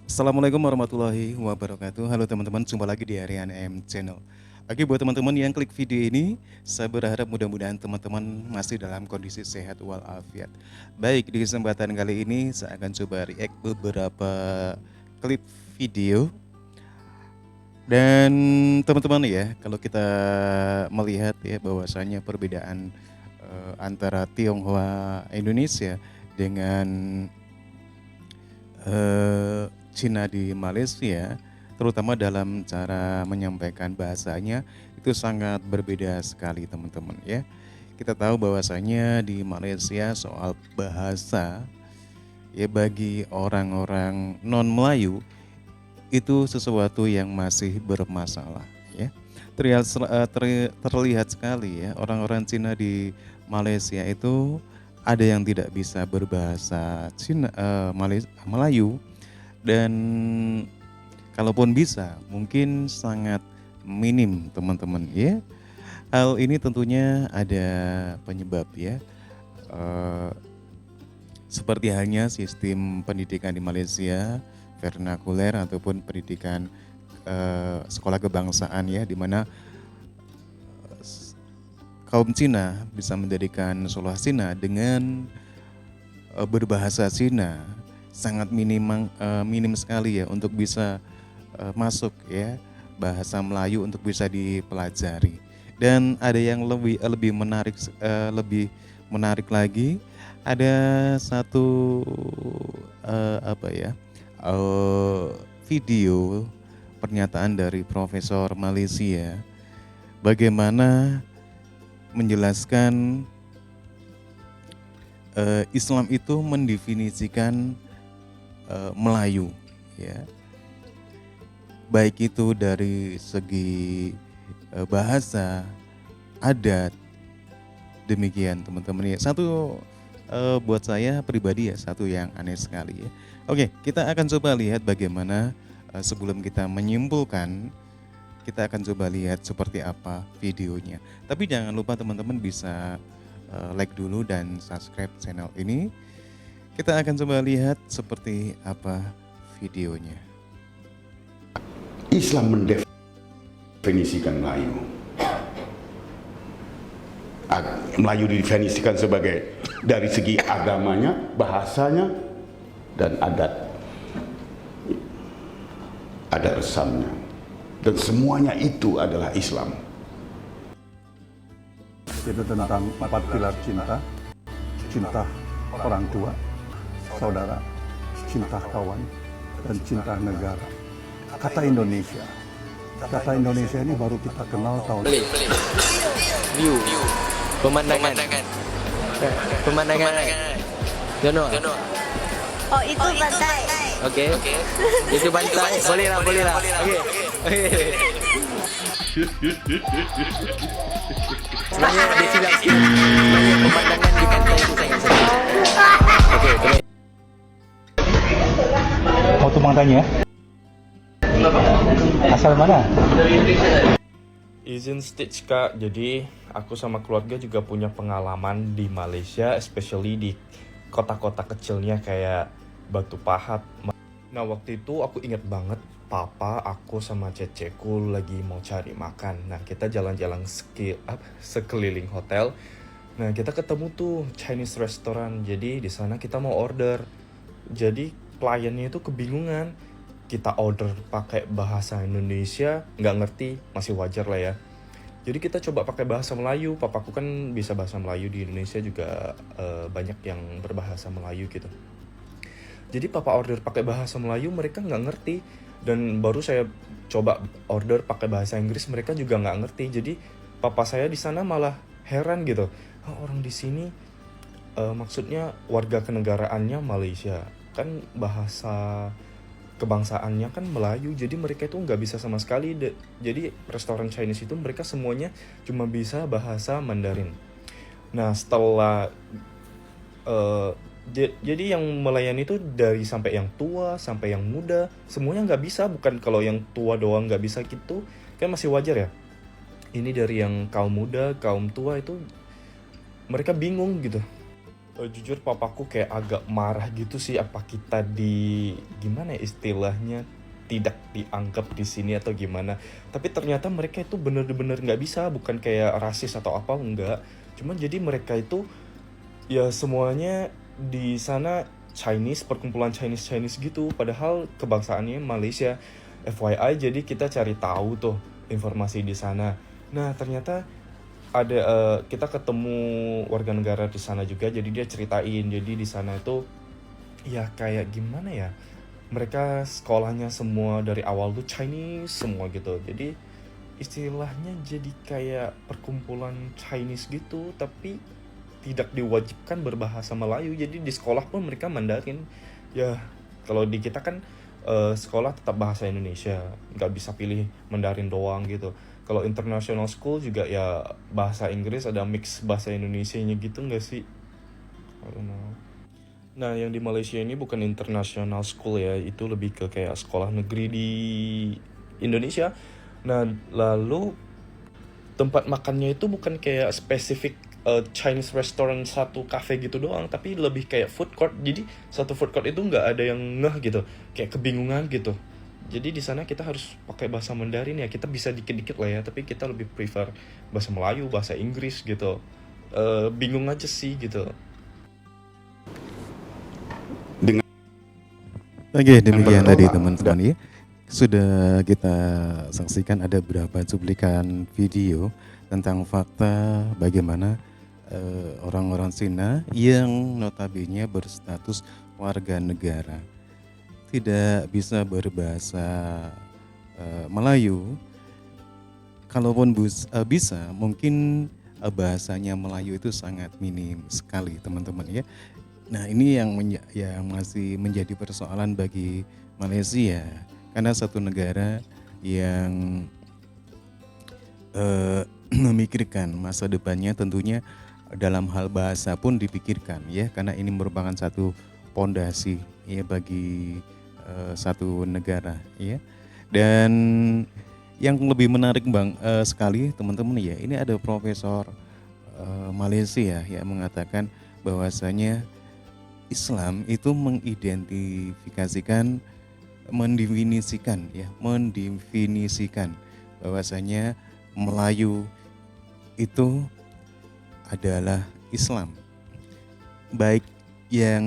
Assalamualaikum warahmatullahi wabarakatuh. Halo teman-teman, jumpa lagi di Harian M Channel. Oke, buat teman-teman yang klik video ini, saya berharap mudah-mudahan teman-teman masih dalam kondisi sehat walafiat. Baik, di kesempatan kali ini saya akan coba react beberapa klip video. Dan teman-teman ya, kalau kita melihat ya bahwasanya perbedaan antara Tionghoa Indonesia dengan Cina di Malaysia, terutama dalam cara menyampaikan bahasanya itu sangat berbeda sekali teman-teman ya. Kita tahu bahwasanya di Malaysia soal bahasa ya bagi orang-orang non-Melayu itu sesuatu yang masih bermasalah ya. Terlihat sekali ya orang-orang Cina di Malaysia itu ada yang tidak bisa berbahasa Melayu, dan kalaupun bisa mungkin sangat minim teman-teman ya. Hal ini tentunya ada penyebab ya. Eh, Seperti halnya sistem pendidikan di Malaysia vernakuler ataupun pendidikan sekolah kebangsaan ya, di mana kaum Cina bisa mendirikan sekolah Cina dengan berbahasa Cina sangat minim sekali ya untuk bisa masuk ya bahasa Melayu untuk bisa dipelajari. Dan ada yang lebih menarik lagi, ada satu video pernyataan dari Profesor Malaysia bagaimana menjelaskan Islam itu mendefinisikan Melayu ya, baik itu dari segi bahasa, adat, demikian teman-teman ya. Satu buat saya pribadi ya, satu yang aneh sekali ya. Oke, kita akan coba lihat bagaimana sebelum kita menyimpulkan, kita akan coba lihat seperti apa videonya. Tapi jangan lupa teman-teman bisa like dulu dan subscribe channel ini. Kita akan coba lihat seperti apa videonya. Islam mendefinisikan Melayu. Melayu didefinisikan sebagai dari segi agamanya, bahasanya, dan adat resamnya. Dan semuanya itu adalah Islam. Itu tentang 4 pilar cinta, cinta orang tua, saudara, cinta kawan, dan cinta negara. Kata Indonesia ini baru kita kenal tahun view pemandangan Jono. Oh, itu pantai. Oke. Itu pantai. Boleh lah. Oke. Sebenarnya dia silap sikit. Sebenarnya pemandangan di pantai itu sangat sedap. Oke. mau tumbang tanya. Asal mana? Izin stage kak, jadi aku sama keluarga juga punya pengalaman di Malaysia, especially di kota-kota kecilnya kayak Batu Pahat. Nah waktu itu aku inget banget, papa, aku sama ceceku lagi mau cari makan. Nah kita jalan-jalan sekeliling hotel. Nah kita ketemu tuh Chinese restaurant, jadi di sana kita mau order. Jadi kliennya itu kebingungan. Kita order pakai bahasa Indonesia, nggak ngerti, masih wajar lah ya. Jadi kita coba pakai bahasa Melayu. Papaku kan bisa bahasa Melayu, di Indonesia juga banyak yang berbahasa Melayu gitu. Jadi papa order pakai bahasa Melayu, mereka nggak ngerti. Dan baru saya coba order pakai bahasa Inggris, mereka juga nggak ngerti. Jadi papa saya di sana malah heran gitu. Orang di sini maksudnya warga kenegaraannya Malaysia, kan bahasa kebangsaannya kan Melayu, jadi mereka itu nggak bisa sama sekali. Jadi restoran Chinese itu mereka semuanya cuma bisa bahasa Mandarin. Nah setelah jadi yang melayani itu dari sampai yang tua sampai yang muda, semuanya nggak bisa. Bukan kalau yang tua doang nggak bisa gitu, kan masih wajar ya. Ini dari yang kaum muda, kaum tua itu mereka bingung gitu. Jujur papaku kayak agak marah gitu sih, apa kita gimana ya istilahnya, tidak dianggap di sini atau gimana. Tapi ternyata mereka itu bener-bener nggak bisa, bukan kayak rasis atau apa, enggak. Cuman jadi mereka itu ya semuanya di sana Chinese, perkumpulan Chinese gitu, padahal kebangsaannya Malaysia. FYI, jadi kita cari tahu tuh informasi di sana. Nah, ternyata ada kita ketemu warga negara di sana juga, jadi dia ceritain. Jadi di sana itu ya kayak gimana ya? Mereka sekolahnya semua dari awal tuh Chinese semua gitu. Jadi istilahnya jadi kayak perkumpulan Chinese gitu, tapi tidak diwajibkan berbahasa Melayu. Jadi di sekolah pun mereka Mandarin. Ya, kalau di kita kan sekolah tetap bahasa Indonesia, nggak bisa pilih Mandarin doang gitu. Kalau international school juga ya bahasa Inggris, ada mix bahasa Indonesianya gitu nggak sih? I don't know. Nah, yang di Malaysia ini bukan international school ya, itu lebih ke kayak sekolah negeri di Indonesia. Nah, lalu tempat makannya itu bukan kayak spesifik Chinese restaurant satu cafe gitu doang, tapi lebih kayak food court. Jadi satu food court itu nggak ada yang ngeh gitu, kayak kebingungan gitu. Jadi di sana kita harus pakai bahasa Mandarin ya, kita bisa dikit-dikit lah ya, tapi kita lebih prefer bahasa Melayu, bahasa Inggris gitu. Bingung aja sih gitu. Oke, demikian tadi bertolak. teman-teman ya. Sudah kita saksikan ada beberapa cuplikan video tentang fakta bagaimana orang-orang Cina yang notabene berstatus warga negara tidak bisa berbahasa Melayu. Kalaupun bisa, mungkin bahasanya Melayu itu sangat minim sekali, teman-teman ya. Nah, ini yang masih menjadi persoalan bagi Malaysia, karena satu negara yang memikirkan masa depannya, tentunya dalam hal bahasa pun dipikirkan ya, karena ini merupakan satu pondasi ya bagi satu negara ya. Dan yang lebih menarik sekali teman-teman ya, ini ada profesor Malaysia yang mengatakan bahwasanya Islam itu mendefinisikan bahwasanya Melayu itu adalah Islam, baik yang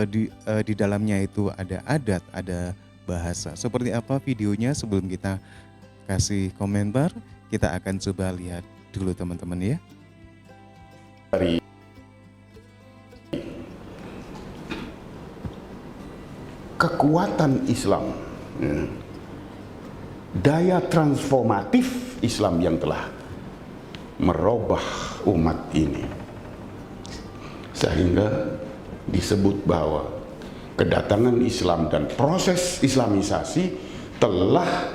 di dalamnya itu ada adat, ada bahasa. Seperti apa videonya? Sebelum kita kasih komentar, kita akan coba lihat dulu teman-teman ya. Dari kekuatan Islam, ya, daya transformatif Islam yang telah merubah umat ini, sehingga disebut bahwa kedatangan Islam dan proses Islamisasi telah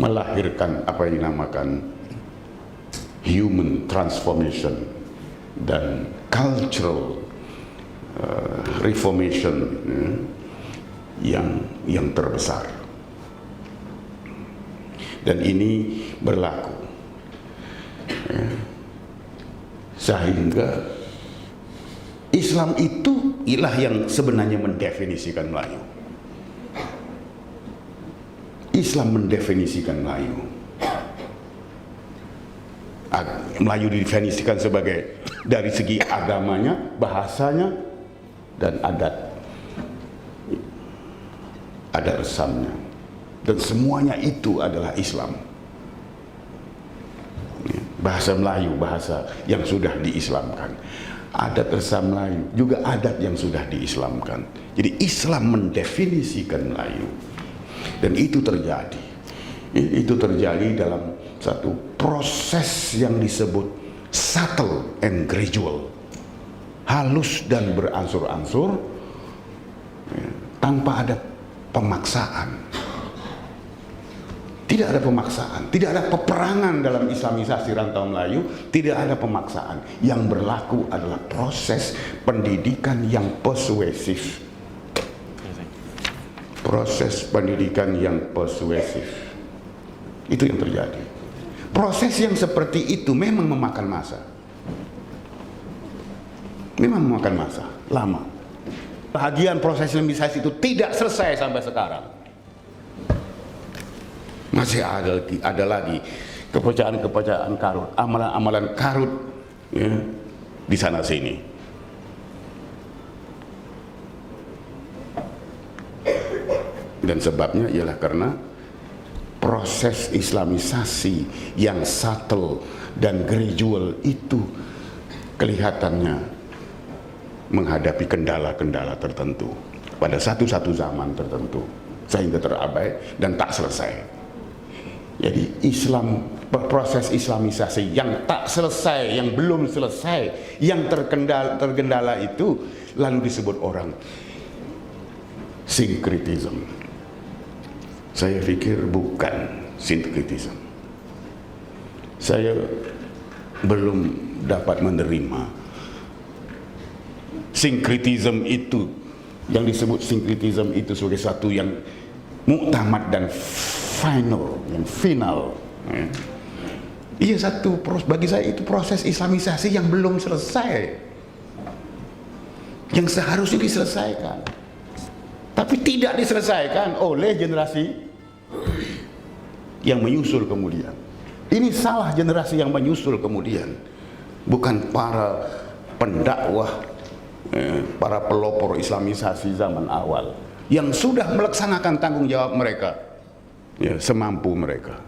melahirkan apa yang dinamakan human transformation dan cultural reformation, ya, yang terbesar. Dan ini berlaku, ya, sehingga Islam itu ialah yang sebenarnya mendefinisikan Melayu. Islam mendefinisikan Melayu. Melayu didefinisikan sebagai dari segi agamanya, bahasanya, dan adat resamnya, dan semuanya itu adalah Islam. Bahasa Melayu, bahasa yang sudah diislamkan. Adat resam Melayu juga adat yang sudah diislamkan. Jadi Islam mendefinisikan Melayu, dan itu terjadi. Itu terjadi dalam satu proses yang disebut subtle and gradual, halus dan beransur-ansur, tanpa ada pemaksaan. Tidak ada pemaksaan, tidak ada peperangan dalam Islamisasi rantau Melayu, tidak ada pemaksaan. Yang berlaku adalah proses pendidikan yang persuasif. Proses pendidikan yang persuasif. Itu yang terjadi. Proses yang seperti itu memang memakan masa. Memang memakan masa lama. Bahagian proses Islamisasi itu tidak selesai sampai sekarang. Masih ada lagi kepercayaan karut, amalan-amalan karut ya, di sana sini. Dan sebabnya ialah karena proses Islamisasi yang subtle dan gradual itu kelihatannya menghadapi kendala-kendala tertentu pada satu zaman tertentu sehingga terabai dan tak selesai. Jadi proses Islamisasi yang tak selesai, yang belum selesai, yang terkendala itu lalu disebut orang syncretism. Saya pikir bukan syncretism. Saya belum dapat menerima syncretism itu, yang disebut syncretism itu sebagai satu yang muktamad dan final. Iya, bagi saya itu proses Islamisasi yang belum selesai, yang seharusnya diselesaikan, tapi tidak diselesaikan oleh generasi yang menyusul kemudian. Ini salah generasi yang menyusul kemudian, bukan para pendakwah, para pelopor Islamisasi zaman awal yang sudah melaksanakan tanggung jawab mereka ya, semampu mereka,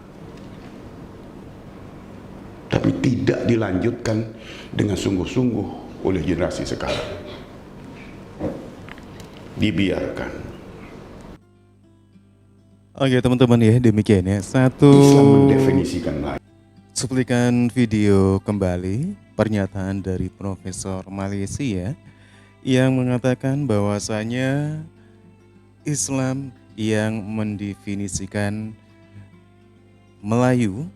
tapi tidak dilanjutkan dengan sungguh-sungguh oleh generasi sekarang. Dibiarkan. Oke teman-teman ya, demikian ya satu Islam mendefinisikan lain. cuplikan video kembali pernyataan dari Profesor Malaysia yang mengatakan bahwasanya Islam yang mendefinisikan Melayu,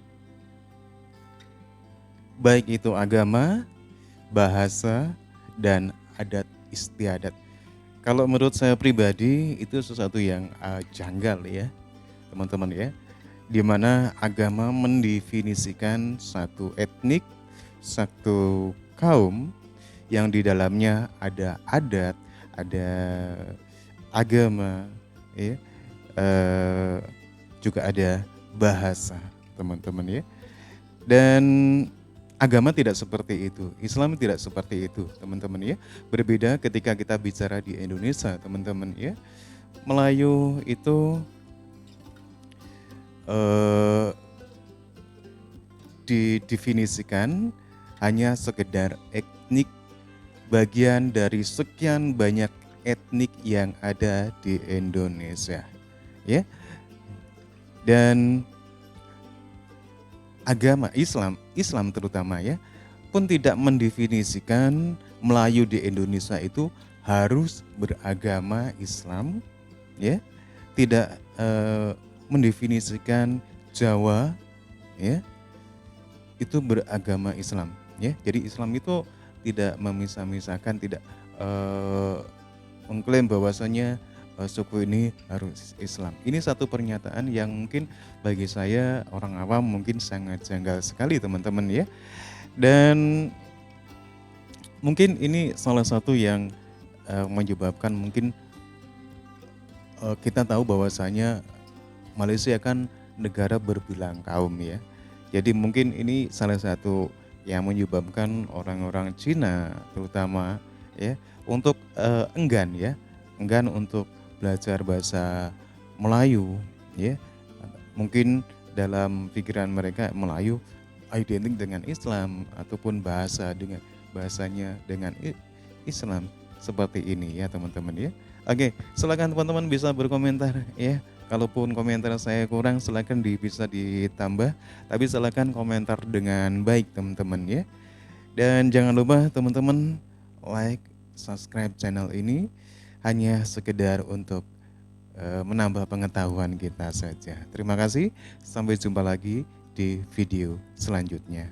baik itu agama, bahasa, dan adat istiadat. Kalau menurut saya pribadi itu sesuatu yang janggal ya teman-teman ya, di mana agama mendefinisikan satu etnik, satu kaum yang di dalamnya ada adat, ada agama, ya, juga ada bahasa, teman-teman ya. Dan agama tidak seperti itu, Islam tidak seperti itu, teman-teman ya. Berbeda ketika kita bicara di Indonesia, teman-teman ya. Melayu itu didefinisikan hanya sekedar etnik, bagian dari sekian banyak etnik yang ada di Indonesia ya. Dan agama Islam terutama ya pun tidak mendefinisikan Melayu di Indonesia itu harus beragama Islam ya, tidak mendefinisikan Jawa ya itu beragama Islam ya. Jadi Islam itu tidak memisah-misahkan, tidak mengklaim bahwasanya suku ini harus Islam. Ini satu pernyataan yang mungkin bagi saya orang awam mungkin sangat janggal sekali teman-teman ya. Dan mungkin ini salah satu yang menyebabkan mungkin kita tahu bahwasanya Malaysia kan negara berbilang kaum ya. Jadi mungkin ini salah satu yang menyebabkan orang-orang Cina terutama ya untuk enggan untuk belajar bahasa Melayu ya. Mungkin dalam pikiran mereka Melayu identik dengan Islam ataupun bahasanya dengan Islam seperti ini ya teman-teman ya. Oke, silakan teman-teman bisa berkomentar ya. Kalaupun komentar saya kurang silakan bisa ditambah, tapi silakan komentar dengan baik teman-teman ya. Dan jangan lupa teman-teman like, subscribe channel ini hanya sekedar untuk menambah pengetahuan kita saja. Terima kasih, sampai jumpa lagi di video selanjutnya.